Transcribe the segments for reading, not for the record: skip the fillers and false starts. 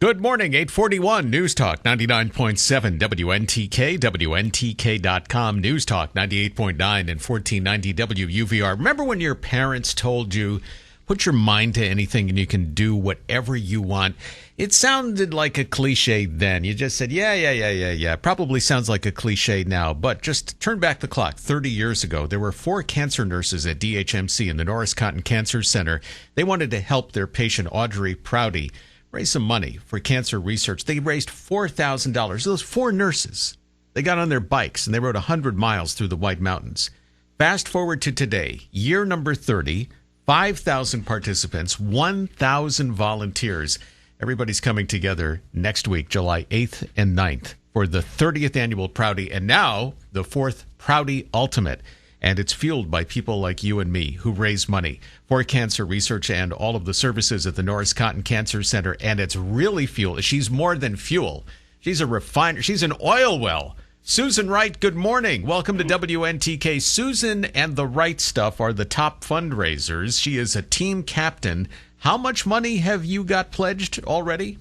Good morning, 841 News Talk 99.7 WNTK, WNTK.com, News Talk 98.9 and 1490 WUVR. Remember when your parents told you, put your mind to anything and you can do whatever you want? It sounded like a cliche then. You just said, yeah. Probably sounds like a cliche now, but just turn back the clock. 30 years ago, there were 4 cancer nurses at DHMC in the Norris Cotton Cancer Center. They wanted to help their patient, Audrey Prouty, raise some money for cancer research. They raised $4,000. Those 4 nurses, they got on their bikes and they rode 100 miles through the White Mountains. Fast forward to today, year number 30, 5,000 participants, 1,000 volunteers. Everybody's coming together next week, July 8th and 9th, for the 30th annual Prouty, and now the 4th Prouty Ultimate. And it's fueled by people like you and me who raise money for cancer research and all of the services at the Norris Cotton Cancer Center. And it's really fuel. She's more than fuel. She's a refiner. She's an oil well. Susan Wright, good morning. Welcome to WNTK. Susan and the Wright Stuff are the top fundraisers. She is a team captain. How much money have you got pledged already?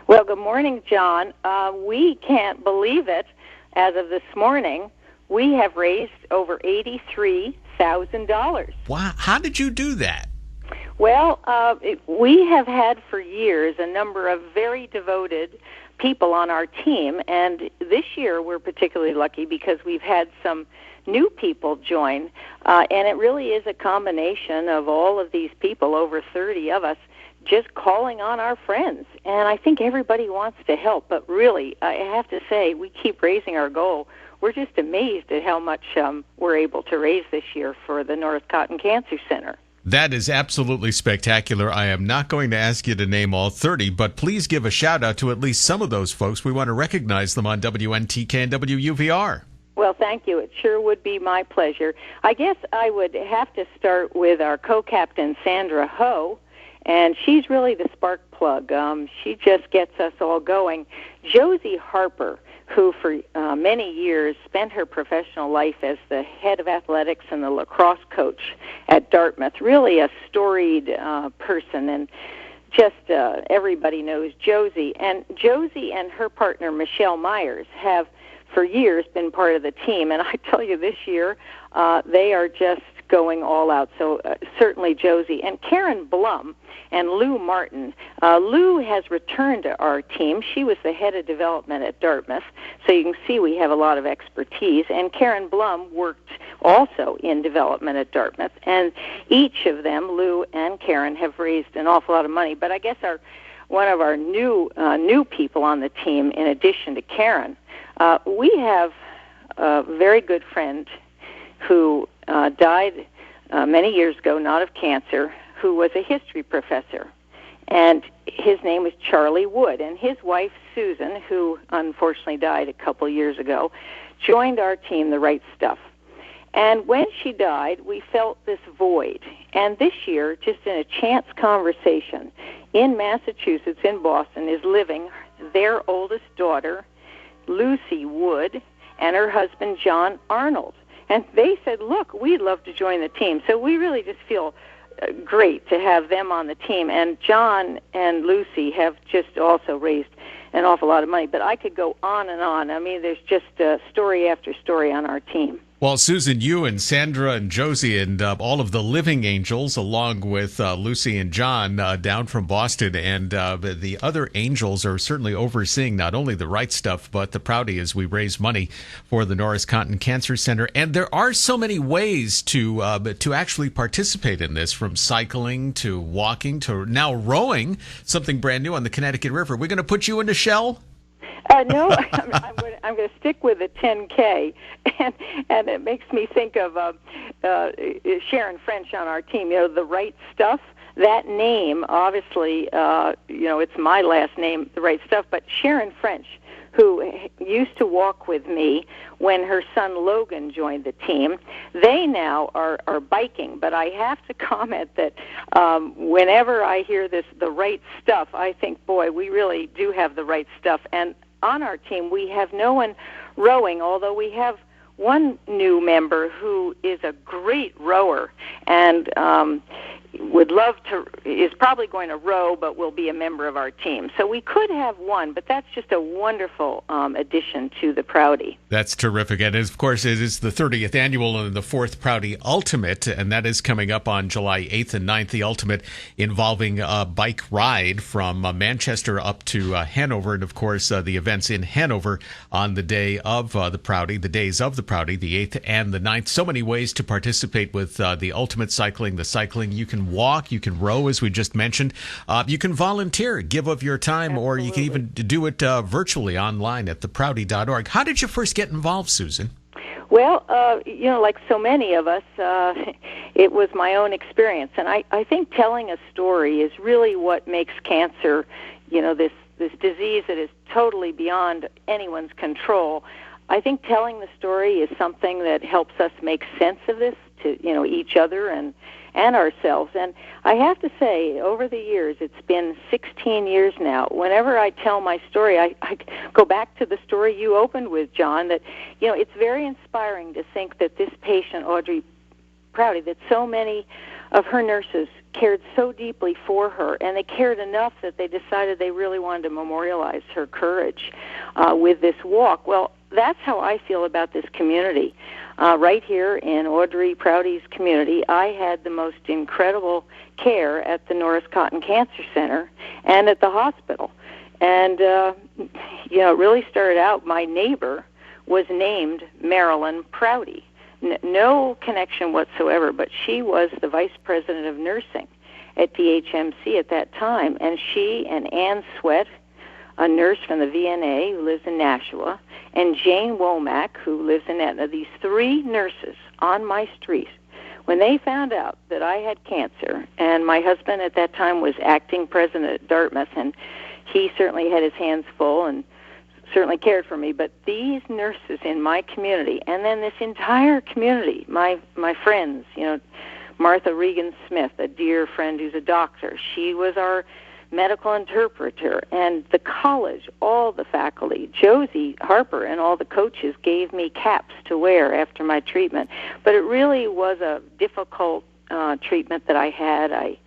Well, good morning, John. We can't believe it. As of this morning, we have raised over $83,000. Wow. How did you do that? Well, we have had for years a number of very devoted people on our team, and this year we're particularly lucky because we've had some new people join, and it really is a combination of all of these people, over 30 of us, just calling on our friends. And I think everybody wants to help, but really, I have to say, we keep raising our goal. We're just amazed at how much we're able to raise this year for the Norris Cotton Cancer Center. That is absolutely spectacular. I am not going to ask you to name all 30, but please give a shout-out to at least some of those folks. We want to recognize them on WNTK and WUVR. Well, thank you. It sure would be my pleasure. I guess I would have to start with our co-captain, Sandra Ho, and she's really the spark plug. She just gets us all going. Josie Harper, who for many years spent her professional life as the head of athletics and the lacrosse coach at Dartmouth, really a storied person, and just everybody knows Josie. And Josie and her partner, Michelle Myers, have for years been part of the team, and I tell you, this year they are just going all out. So certainly Josie and Karen Blum and Lou Martin. Lou has returned to our team. She was the head of development at Dartmouth, so you can see we have a lot of expertise. And Karen Blum worked also in development at Dartmouth. And each of them, Lou and Karen, have raised an awful lot of money. But I guess one of our new people on the team, in addition to Karen, we have a very good friend who died many years ago, not of cancer, who was a history professor. And his name was Charlie Wood. And his wife, Susan, who unfortunately died a couple years ago, joined our team, the Wright Stuff. And when she died, we felt this void. And this year, just in a chance conversation, in Massachusetts, in Boston, is living their oldest daughter, Lucy Wood, and her husband, John Arnold. And they said, look, we'd love to join the team. So we really just feel great to have them on the team. And John and Lucy have just also raised an awful lot of money. But I could go on and on. I mean, there's just story after story on our team. Well, Susan, you and Sandra and Josie and all of the Living Angels, along with Lucy and John down from Boston, and the other angels are certainly overseeing not only the Right Stuff, but the Prouty as we raise money for the Norris Cotton Cancer Center. And there are so many ways to actually participate in this, from cycling to walking to now rowing, something brand new on the Connecticut River. We're going to put you in a shell? No, I'm going to stick with the 10K, and it makes me think of Sharon French on our team. You know, the Right Stuff. That name, obviously, it's my last name, the Right Stuff. But Sharon French, who used to walk with me when her son Logan joined the team, they now are biking. But I have to comment that whenever I hear the Right Stuff, I think, boy, we really do have the right stuff. And on our team, we have no one rowing, although we have one new member who is a great rower and is probably going to row, but will be a member of our team. So we could have one, but that's just a wonderful addition to the Prouty. That's terrific. And of course, it is the 30th annual and the 4th Prouty Ultimate, and that is coming up on July 8th and 9th, the Ultimate involving a bike ride from Manchester up to Hanover. And of course, the events in Hanover on the day of the Prouty, the days of the Prouty, the 8th and the 9th. So many ways to participate with the Ultimate Cycling, the cycling. You can walk, you can row, as we just mentioned. You can volunteer, give of your time, Absolutely. or you can even do it virtually online at theprouty.org. How did you first get involved, Susan? Well, like so many of us, it was my own experience. And I think telling a story is really what makes cancer, this disease that is totally beyond anyone's control. I think telling the story is something that helps us make sense of this to, each other and ourselves. And I have to say, over the years, it's been 16 years now, whenever I tell my story, I go back to the story you opened with, John, that, it's very inspiring to think that this patient, Audrey Prouty, that so many of her nurses cared so deeply for her, and they cared enough that they decided they really wanted to memorialize her courage with this walk. Well, that's how I feel about this community. Right here in Audrey Prouty's community, I had the most incredible care at the Norris Cotton Cancer Center and at the hospital. And, it really started out, my neighbor was named Marilyn Prouty. No connection whatsoever, but she was the vice president of nursing at DHMC at that time. And she and Ann Sweat, a nurse from the VNA who lives in Nashua, and Jane Womack, who lives in Etna, these three nurses on my street, when they found out that I had cancer, and my husband at that time was acting president at Dartmouth, and he certainly had his hands full and certainly cared for me, but these nurses in my community, and then this entire community, my friends, Martha Regan Smith, a dear friend who's a doctor, she was our medical interpreter, and the college, all the faculty, Josie, Harper, and all the coaches gave me caps to wear after my treatment. But it really was a difficult treatment that I had. I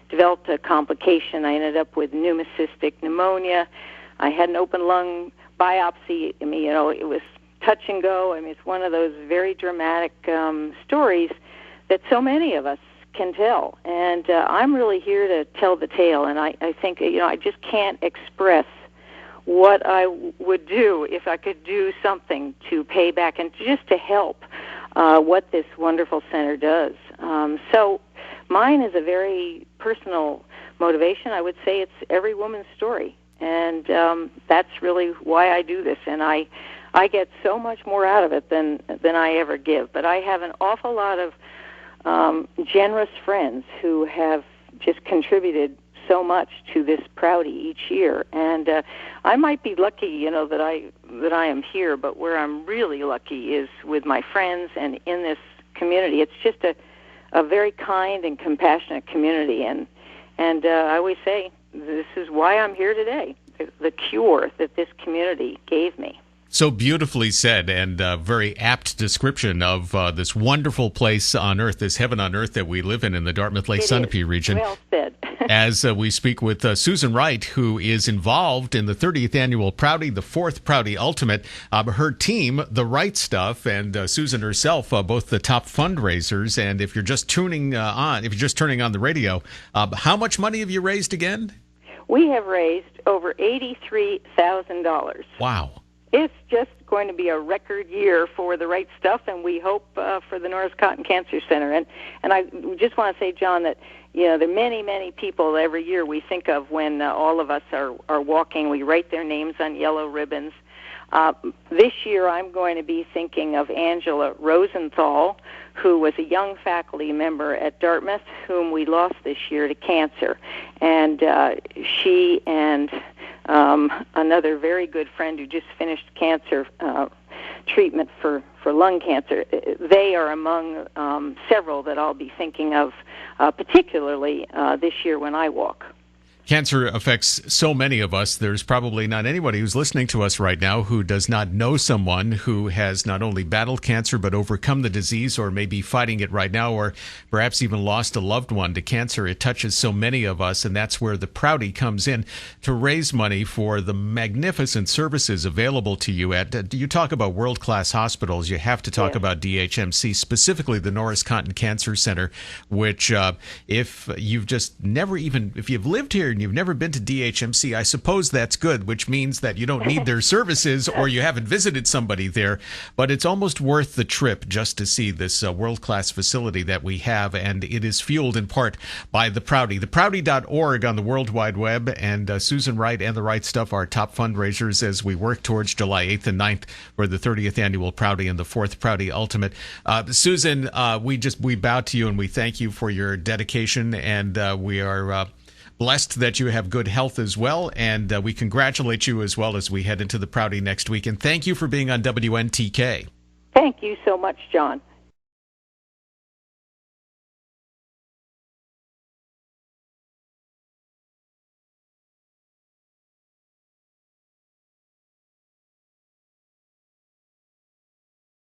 developed a complication. I ended up with pneumocystic pneumonia. I had an open lung biopsy. I mean, it was touch and go. I mean, it's one of those very dramatic stories that so many of us can tell. And I'm really here to tell the tale. And I think, I just can't express what I would do if I could do something to pay back and just to help what this wonderful center does. So mine is a very personal motivation. I would say it's every woman's story. And that's really why I do this. And I get so much more out of it than I ever give. But I have an awful lot of generous friends who have just contributed so much to this Prouty each year. And I might be lucky, that I am here, but where I'm really lucky is with my friends and in this community. It's just a very kind and compassionate community. And I always say, this is why I'm here today, the cure that this community gave me. So beautifully said, and a very apt description of this wonderful place on earth, this heaven on earth that we live in the Dartmouth Lake Sunapee region. Well said. As we speak with Susan Wright, who is involved in the 30th annual Prouty, the 4th Prouty Ultimate. Her team, the Wright Stuff, and Susan herself, both the top fundraisers. And if you're just turning on the radio, how much money have you raised again? We have raised over $83,000. Wow. It's just going to be a record year for the Right Stuff, and we hope for the Norris Cotton Cancer Center. And I just want to say, John, that there are many, many people every year we think of when all of us are walking. We write their names on yellow ribbons. This year I'm going to be thinking of Angela Rosenthal, who was a young faculty member at Dartmouth, whom we lost this year to cancer. And she and another very good friend who just finished cancer treatment for lung cancer, they are among several that I'll be thinking of, particularly this year when I walk. Cancer affects so many of us. There's probably not anybody who's listening to us right now who does not know someone who has not only battled cancer but overcome the disease, or maybe fighting it right now, or perhaps even lost a loved one to cancer. It touches so many of us, and that's where the Prouty comes in to raise money for the magnificent services available to you. You talk about world-class hospitals. You have to talk about DHMC, specifically the Norris Cotton Cancer Center, which if you've lived here and you've never been to DHMC, I suppose that's good, which means that you don't need their services or you haven't visited somebody there. But it's almost worth the trip just to see this world-class facility that we have, and it is fueled in part by the Prouty. Theprouty.org on the World Wide Web, and Susan Wright and the Right Stuff are top fundraisers as we work towards July 8th and 9th for the 30th Annual Prouty and the 4th Prouty Ultimate. Susan, we bow to you and we thank you for your dedication, and we are blessed that you have good health as well, and we congratulate you as well as we head into the Prouty next week. And thank you for being on WNTK. Thank you so much, John.